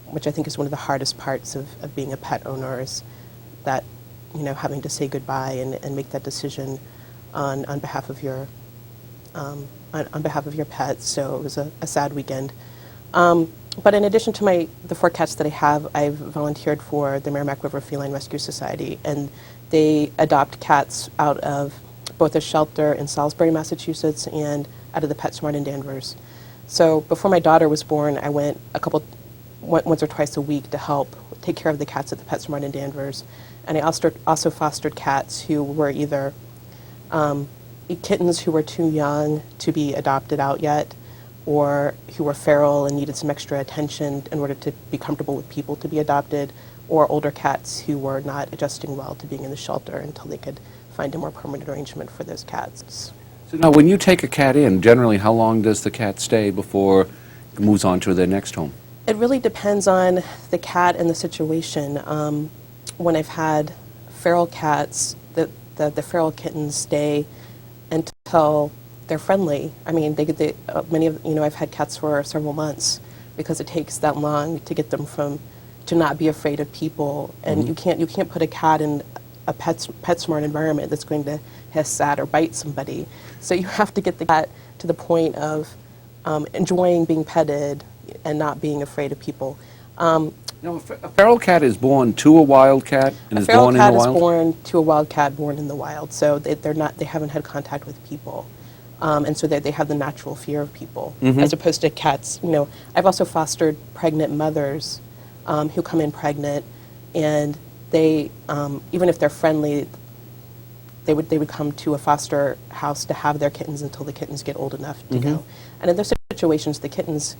Speaker 11: which I think is one of the hardest parts of being a pet owner, is that, having to say goodbye and make that decision on behalf of your pets. So it was a sad weekend. But in addition to the 4 cats that I have, I've volunteered for the Merrimack River Feline Rescue Society, and they adopt cats out of both a shelter in Salisbury, Massachusetts, and out of the PetSmart in Danvers. So before my daughter was born, I went once or twice a week to help take care of the cats at the PetSmart in Danvers. And I also fostered cats who were either kittens who were too young to be adopted out yet, or who were feral and needed some extra attention in order to be comfortable with people to be adopted, or older cats who were not adjusting well to being in the shelter until they could find a more permanent arrangement for those cats.
Speaker 12: So now, when you take a cat in, generally how long does the cat stay before it moves on to their next home?
Speaker 11: It really depends on the cat and the situation. When I've had feral cats, the feral kittens stay until they're friendly. I mean, I've had cats for several months because it takes that long to get them to not be afraid of people. And you can't put a cat in a PetSmart environment that's going to hiss at or bite somebody. So you have to get the cat to the point of enjoying being petted and not being afraid of people.
Speaker 12: Now, a feral cat is born to a wild cat and is born in the wild?
Speaker 11: A feral cat is born to a wild cat born in the wild, so they haven't had contact with people. And so they have the natural fear of people, as opposed to cats. I've also fostered pregnant mothers who come in pregnant, and they, even if they're friendly, they would come to a foster house to have their kittens until the kittens get old enough to go. And in those situations, the kittens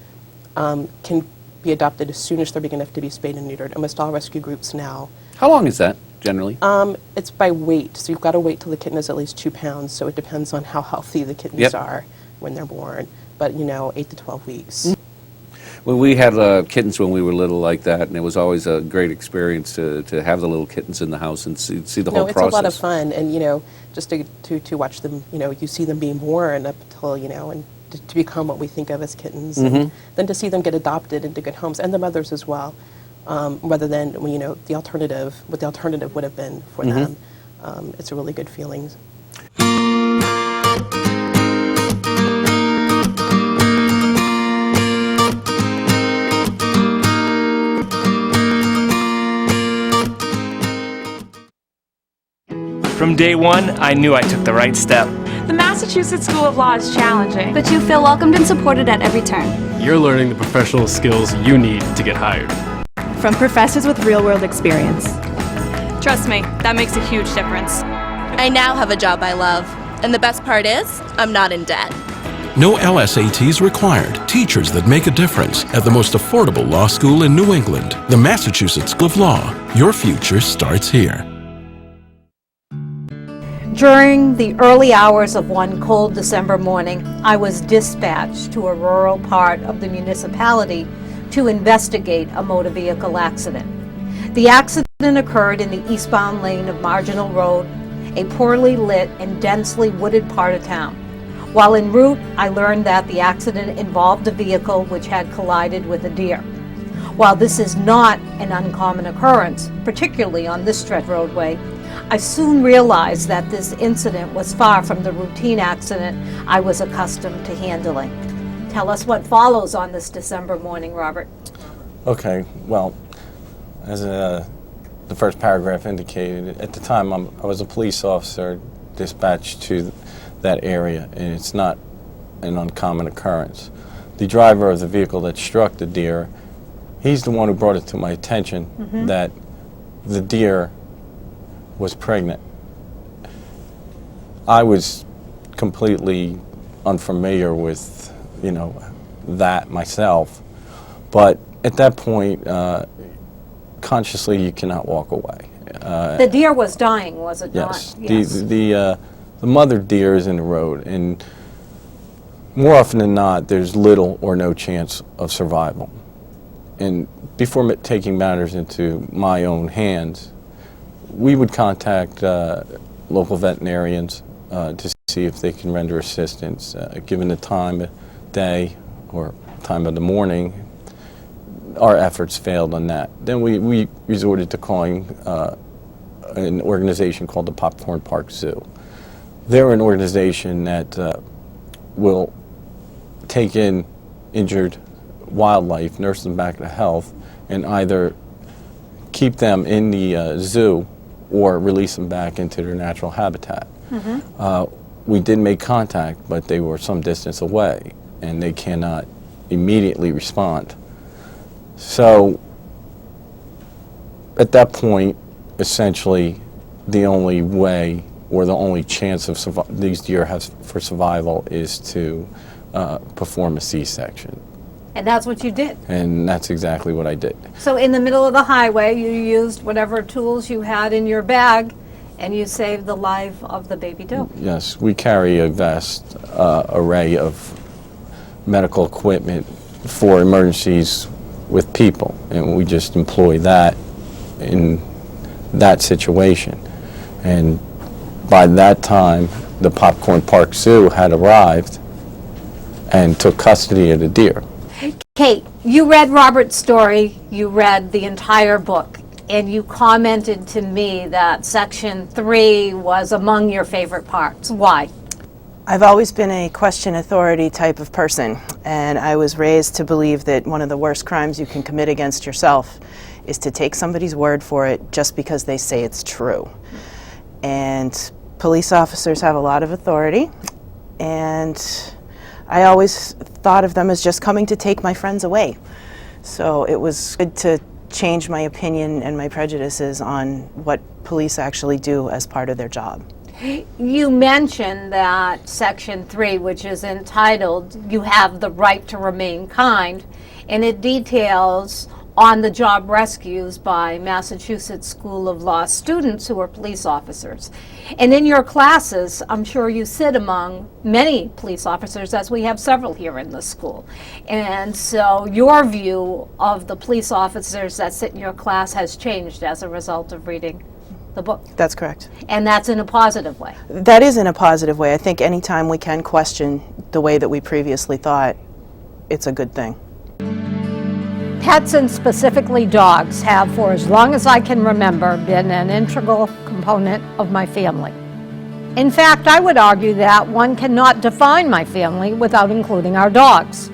Speaker 11: can be adopted as soon as they're big enough to be spayed and neutered. Almost all rescue groups now.
Speaker 12: How long is that, generally?
Speaker 11: It's by weight, so you've got to wait till the kitten is at least 2 pounds, so it depends on how healthy the kittens are when they're born, but 8 to 12 weeks.
Speaker 12: Well, we had kittens when we were little like that, and it was always a great experience to have the little kittens in the house and see the whole
Speaker 11: It's
Speaker 12: process.
Speaker 11: a lot of fun, and just to watch them, you see them being born up until, and to become what we think of as kittens, and then to see them get adopted into good homes, and the mothers as well, rather than, what the alternative would have been for them. It's a really good feeling.
Speaker 13: From day one, I knew I took the right step.
Speaker 14: The Massachusetts School of Law is challenging,
Speaker 15: but you feel welcomed and supported at every turn.
Speaker 16: You're learning the professional skills you need to get hired.
Speaker 17: From professors with real-world experience.
Speaker 14: Trust me, that makes a huge difference.
Speaker 18: I now have a job I love, and the best part is, I'm not in debt.
Speaker 1: No LSATs required. Teachers that make a difference at the most affordable law school in New England, the Massachusetts School of Law. Your future starts here.
Speaker 2: During the early hours of one cold December morning, I was dispatched to a rural part of the municipality to investigate a motor vehicle accident. The accident occurred in the eastbound lane of Marginal Road, a poorly lit and densely wooded part of town. While en route, I learned that the accident involved a vehicle which had collided with a deer. While this is not an uncommon occurrence, particularly on this stretch roadway, I soon realized that this incident was far from the routine accident I was accustomed to handling. Tell us what follows on this December morning, Robert.
Speaker 5: Okay, well, as the first paragraph indicated, at the time I was a police officer dispatched to that area, and it's not an uncommon occurrence. The driver of the vehicle that struck the deer, he's the one who brought it to my attention that the deer was pregnant. I was completely unfamiliar with, that myself, but at that point, consciously you cannot walk away.
Speaker 2: The deer was dying, was it
Speaker 5: yes.
Speaker 2: not? Yes.
Speaker 5: The mother deer is in the road, and more often than not, there's little or no chance of survival. And before taking matters into my own hands, we would contact local veterinarians to see if they can render assistance. Given the time of day or time of the morning, our efforts failed on that. Then we resorted to calling an organization called the Popcorn Park Zoo. They're an organization that will take in injured wildlife, nurse them back to health, and either keep them in the zoo or release them back into their natural habitat. We did make contact, but they were some distance away, and they cannot immediately respond. So at that point, essentially, the only way or the only chance of these deer have for survival is to perform a C-section.
Speaker 2: And that's what you did.
Speaker 5: And that's exactly what I did.
Speaker 2: So in the middle of the highway, you used whatever tools you had in your bag, and you saved the life of the baby doe.
Speaker 5: Yes, we carry a vast array of medical equipment for emergencies with people, and we just employ that in that situation. And by that time, the Popcorn Park Zoo had arrived and took custody of the deer.
Speaker 2: Kate, you read Robert's story, you read the entire book, and you commented to me that Section 3 was among your favorite parts. Why?
Speaker 19: I've always been a question authority type of person, and I was raised to believe that one of the worst crimes you can commit against yourself is to take somebody's word for it just because they say it's true. And police officers have a lot of authority, and I always thought of them as just coming to take my friends away. So it was good to change my opinion and my prejudices on what police actually do as part of their job.
Speaker 2: You mentioned that Section 3, which is entitled, "You Have the Right to Remain Kind," and it details on-the-job rescues by Massachusetts School of Law students who are police officers. And in your classes, I'm sure you sit among many police officers, as we have several here in the school. And so your view of the police officers that sit in your class has changed as a result of reading the book.
Speaker 19: That's correct.
Speaker 2: And that's in a positive way.
Speaker 19: That is in a positive way. I think anytime we can question the way that we previously thought, it's a good thing.
Speaker 2: Pets, and specifically dogs, have for as long as I can remember been an integral component of my family. In fact, I would argue that one cannot define my family without including our dogs.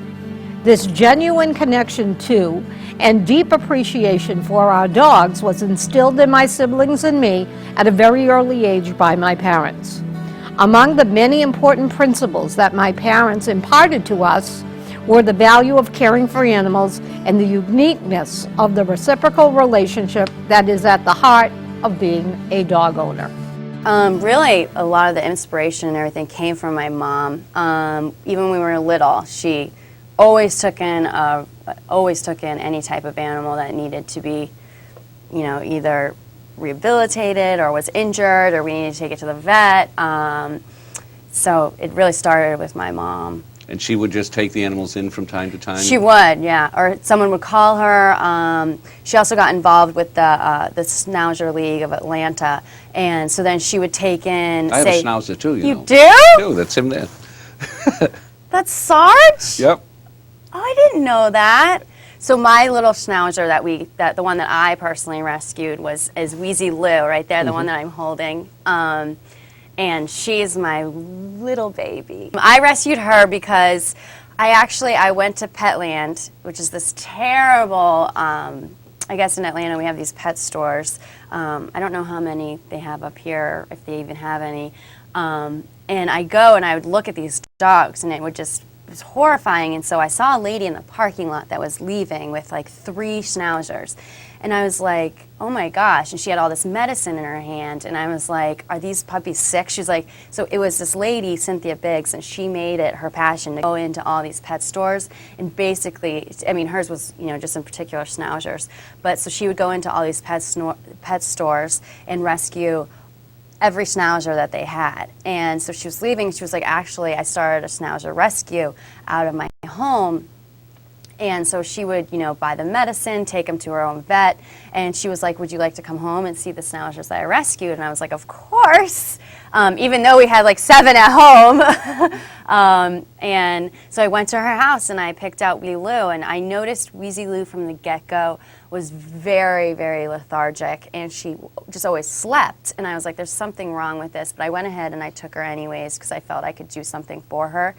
Speaker 2: This genuine connection to and deep appreciation for our dogs was instilled in my siblings and me at a very early age by my parents. Among the many important principles that my parents imparted to us were the value of caring for animals and the uniqueness of the reciprocal relationship that is at the heart of being a dog owner.
Speaker 20: Really, a lot of the inspiration and everything came from my mom. Even when we were little, she always took in any type of animal that needed to be, either rehabilitated or was injured or we needed to take it to the vet. So it really started with my mom.
Speaker 12: And she would just take the animals in from time to time?
Speaker 20: She would, yeah. Or someone would call her. She also got involved with the Schnauzer League of Atlanta. And so then she would take in,
Speaker 12: I have a Schnauzer too, you know.
Speaker 20: You do?
Speaker 12: Do, that's him there.
Speaker 20: That's Sarge?
Speaker 12: Yep.
Speaker 20: Oh, I didn't know that. So my little Schnauzer the one that I personally rescued is Wheezy Lou, right there, the one that I'm holding. And she's my little baby. I rescued her because I went to Petland, which is this terrible, I guess in Atlanta we have these pet stores. I don't know how many they have up here, if they even have any. And I go and I would look at these dogs and it was horrifying. And so I saw a lady in the parking lot that was leaving with like 3 Schnauzers. And I was like, oh my gosh. And she had all this medicine in her hand. And I was like, are these puppies sick? She's like, so it was this lady, Cynthia Biggs, and she made it her passion to go into all these pet stores. And basically, I mean, hers was, just in particular Schnauzers. But so she would go into all these pet stores and rescue every Schnauzer that they had. And so she was leaving. She was like, actually, I started a Schnauzer rescue out of my home. And so she would, buy the medicine, take them to her own vet, and she was like, would you like to come home and see the Schnauzers that I rescued? And I was like, of course, even though we had like 7 at home. And so I went to her house and I picked out Wheezy Lou, and I noticed Wheezy Lou from the get-go was very, very lethargic, and she just always slept. And I was like, there's something wrong with this, but I went ahead and I took her anyways because I felt I could do something for her.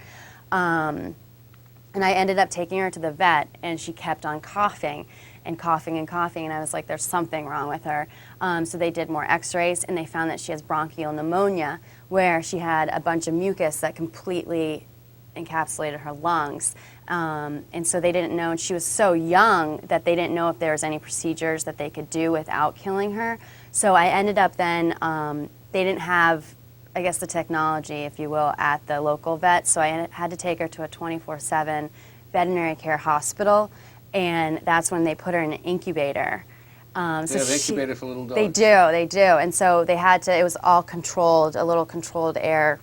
Speaker 20: And I ended up taking her to the vet, and she kept on coughing and coughing and coughing, and I was like, there's something wrong with her. So they did more x-rays, and they found that she has bronchial pneumonia, where she had a bunch of mucus that completely encapsulated her lungs. And so they didn't know, and she was so young that they didn't know if there was any procedures that they could do without killing her. So I ended up then, they didn't have, I guess, the technology, if you will, at the local vet. So I had to take her to a 24/7 veterinary care hospital, and that's when they put her in an incubator.
Speaker 12: They have incubator for little dogs.
Speaker 20: They do. And so they had to, it was all controlled, a little controlled air,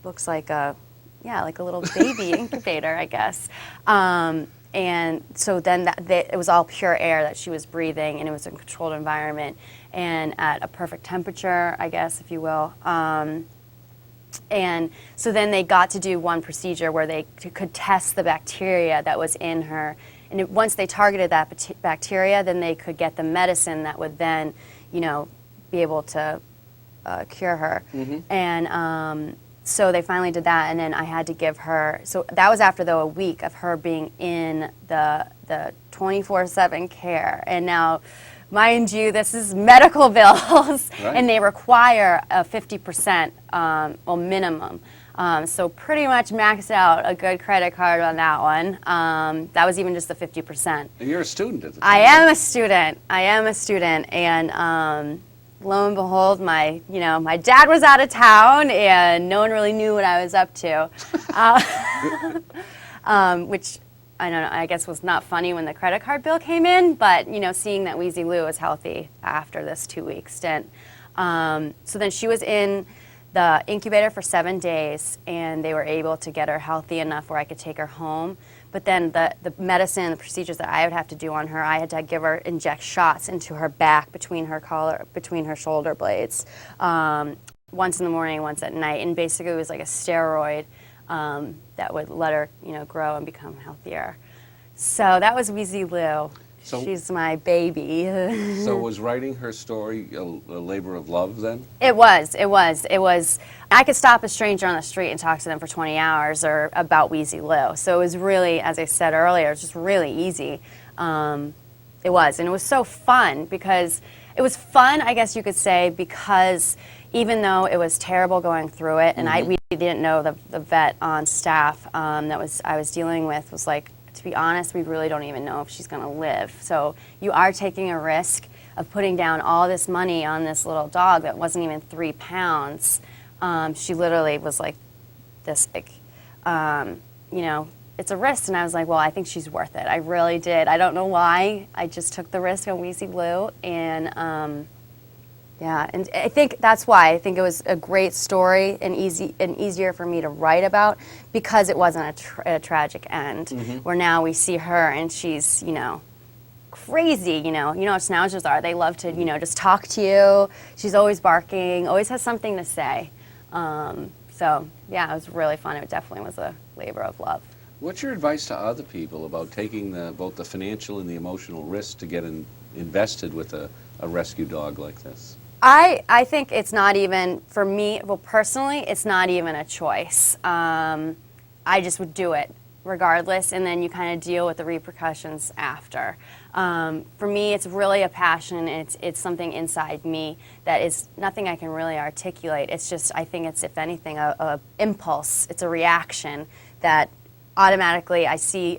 Speaker 20: looks like a little baby incubator, I guess. And so then it was all pure air that she was breathing, and it was a controlled environment and at a perfect temperature, I guess, if you will. And so then they got to do one procedure where they could test the bacteria that was in her. And once they targeted that bacteria, then they could get the medicine that would then, be able to cure her. And so they finally did that, and then I had to give her, so that was after, though, a week of her being in the 24/7 care. And now, mind you, this is medical bills, and they require a 50% minimum. So pretty much maxed out a good credit card on that one. That was even just the 50%.
Speaker 12: And you're a student at the time.
Speaker 20: I am a student, and lo and behold, my dad was out of town, and no one really knew what I was up to, which I don't know, I guess was not funny when the credit card bill came in, but seeing that Wheezy Lou was healthy after this 2-week stint. So then she was in the incubator for 7 days, and they were able to get her healthy enough where I could take her home. But then the medicine, the procedures that I would have to do on her, I had to inject shots into her back between her shoulder blades, once in the morning, once at night, and basically it was like a steroid that would let her, grow and become healthier. So that was Wheezy Lou.
Speaker 12: So-
Speaker 20: She's my baby.
Speaker 12: So was writing her story a labor of love then?
Speaker 20: It was. I could stop a stranger on the street and talk to them for 20 hours or about Wheezy Lou. So it was really, as I said earlier, just really easy. It was, and it was so fun because it was fun, I guess you could say, because even though it was terrible going through it, and we didn't know the vet on staff that I was dealing with was like, to be honest, we really don't even know if she's going to live. So you are taking a risk of putting down all this money on this little dog that wasn't even 3 pounds. She literally was like this big. It's a risk. And I was like, well, I think she's worth it. I really did. I don't know why. I just took the risk on Wheezy Lou. And and I think that's why I think it was a great story and easier for me to write about because it wasn't a tragic end. Where now we see her and she's, crazy, you know what Schnauzers are. They love to, just talk to you. She's always barking, always has something to say. So yeah, it was really fun. It definitely was a labor of love.
Speaker 12: What's your advice to other people about taking both the financial and the emotional risk to get invested with a rescue dog like this?
Speaker 20: I think it's not even, for me, well, personally, it's not even a choice. I just would do it regardless, and then you kind of deal with the repercussions after. For me, it's really a passion. It's something inside me that is nothing I can really articulate. It's just, I think it's, if anything, a impulse. It's a reaction that automatically I see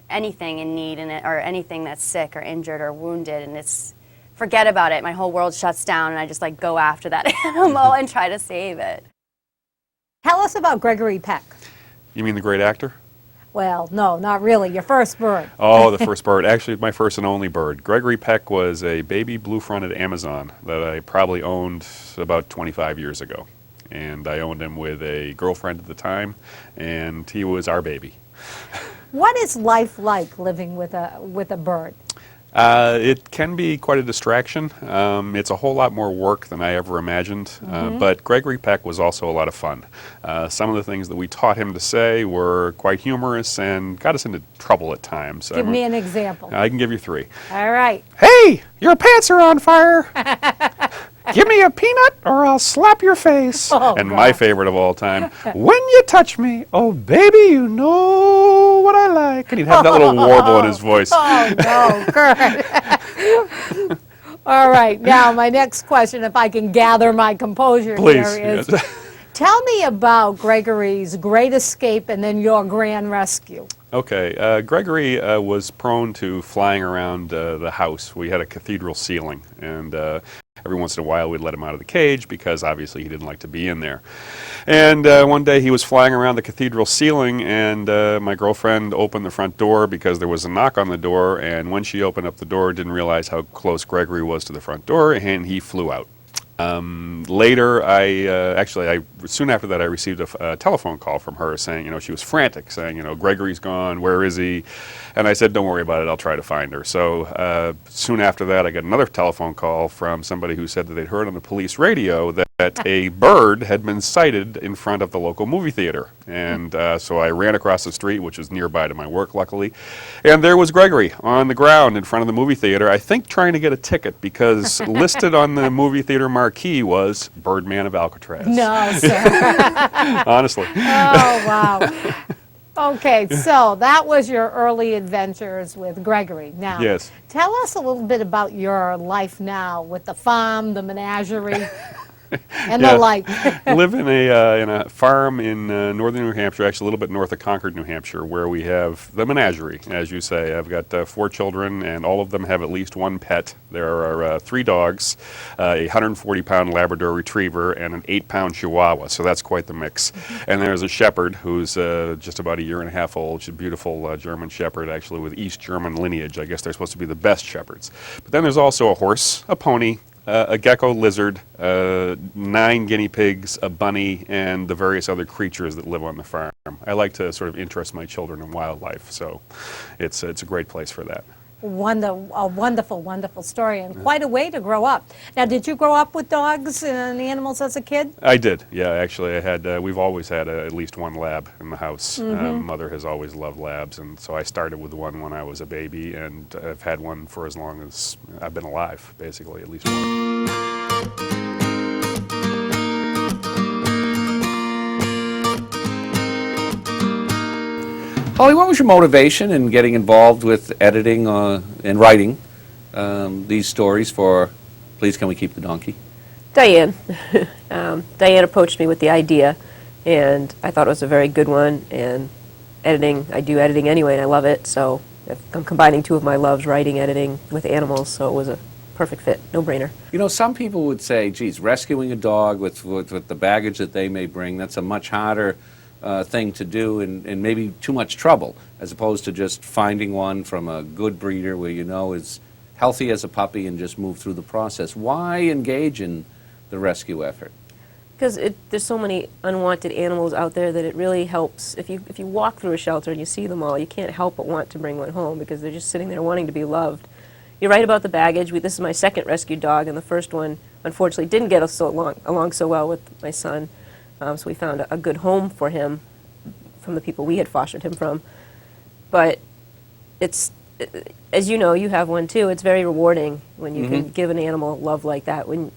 Speaker 20: anything in need in it, or anything that's sick or injured or wounded, and it's, forget about it. My whole world shuts down, and I just go after that animal and try to save it.
Speaker 2: Tell us about Gregory Peck.
Speaker 21: You mean the great actor?
Speaker 2: Well, no, not really. Your first bird.
Speaker 21: Oh, the first bird. Actually, my first and only bird. Gregory Peck was a baby blue-fronted Amazon that I probably owned about 25 years ago. And I owned him with a girlfriend at the time, and he was our baby.
Speaker 2: What is life like living with a bird?
Speaker 21: It can be quite a distraction. It's a whole lot more work than I ever imagined, but Gregory Peck was also a lot of fun. Some of the things that we taught him to say were quite humorous and got us into trouble at times.
Speaker 2: Give me an example.
Speaker 21: I can give you 3.
Speaker 2: All right.
Speaker 21: Hey, your pants are on fire! Give me a peanut or I'll slap your face.
Speaker 2: Oh,
Speaker 21: and
Speaker 2: God.
Speaker 21: my favorite of all time, when you touch me, oh baby, you know what I like. And he'd have that little warble in his voice.
Speaker 2: Oh, no, Kurt. All right, now my next question, if I can gather my composure
Speaker 21: Please.
Speaker 2: here, is
Speaker 21: Yes.
Speaker 2: tell me about Gregory's great escape and then your grand rescue.
Speaker 21: Okay, Gregory was prone to flying around the house. We had a cathedral ceiling, and every once in a while we'd let him out of the cage because obviously he didn't like to be in there. And one day he was flying around the cathedral ceiling, and my girlfriend opened the front door because there was a knock on the door, and when she opened up the door, didn't realize how close Gregory was to the front door, and he flew out. Later, soon after that, I received a telephone call from her saying, she was frantic, saying, Gregory's gone, where is he? And I said, don't worry about it, I'll try to find her. So soon after that, I got another telephone call from somebody who said that they'd heard on the police radio that a bird had been sighted in front of the local movie theater. And so I ran across the street, which was nearby to my work, luckily, and there was Gregory on the ground in front of the movie theater, I think trying to get a ticket because listed on the movie theater marquee was Birdman of Alcatraz.
Speaker 2: No, sir.
Speaker 21: Honestly.
Speaker 2: Oh, wow. Okay, so that was your early adventures with Gregory. Now,
Speaker 21: Yes.
Speaker 2: Tell us a little bit about your life now with the farm, the menagerie. And the like.
Speaker 21: Live in a farm in northern New Hampshire, actually a little bit north of Concord, New Hampshire, where we have the menagerie, as you say. I've got 4 children, and all of them have at least one pet. There are 3 dogs, a 140-pound Labrador Retriever, and an 8-pound Chihuahua, so that's quite the mix. And there's a shepherd who's just about a year and a half old. She's a beautiful German shepherd, actually, with East German lineage. I guess they're supposed to be the best shepherds. But then there's also a horse, a pony, a gecko lizard, 9 guinea pigs, a bunny, and the various other creatures that live on the farm. I like to sort of interest my children in wildlife, so it's a great place for that.
Speaker 2: A wonderful, wonderful story, and quite a way to grow up. Now, did you grow up with dogs and animals as a kid?
Speaker 21: I did, yeah. Actually, I had. We've always had at least one lab in the house. Mother has always loved labs, and so I started with one when I was a baby, and I've had one for as long as I've been alive, basically, at least one.
Speaker 12: Holly, what was your motivation in getting involved with editing and writing these stories for Please Can We Keep the Donkey?
Speaker 3: Diane. Diane approached me with the idea, and I thought it was a very good one, and editing, I do editing anyway, and I love it, so I'm combining 2 of my loves, writing, editing, with animals, so it was a perfect fit, no-brainer.
Speaker 12: You know, some people would say, geez, rescuing a dog with the baggage that they may bring, that's a much harder thing to do and maybe too much trouble, as opposed to just finding one from a good breeder where you know is healthy as a puppy and just move through the process. Why engage in the rescue effort?
Speaker 3: Because there's so many unwanted animals out there that it really helps. If you walk through a shelter and you see them all, you can't help but want to bring one home because they're just sitting there wanting to be loved. You're right about the baggage. This is my second rescue dog, and the first one, unfortunately, didn't get us along so well with my son. So we found a good home for him from the people we had fostered him from. But it's, as you know, you have one too, it's very rewarding when you can give an animal love like that. When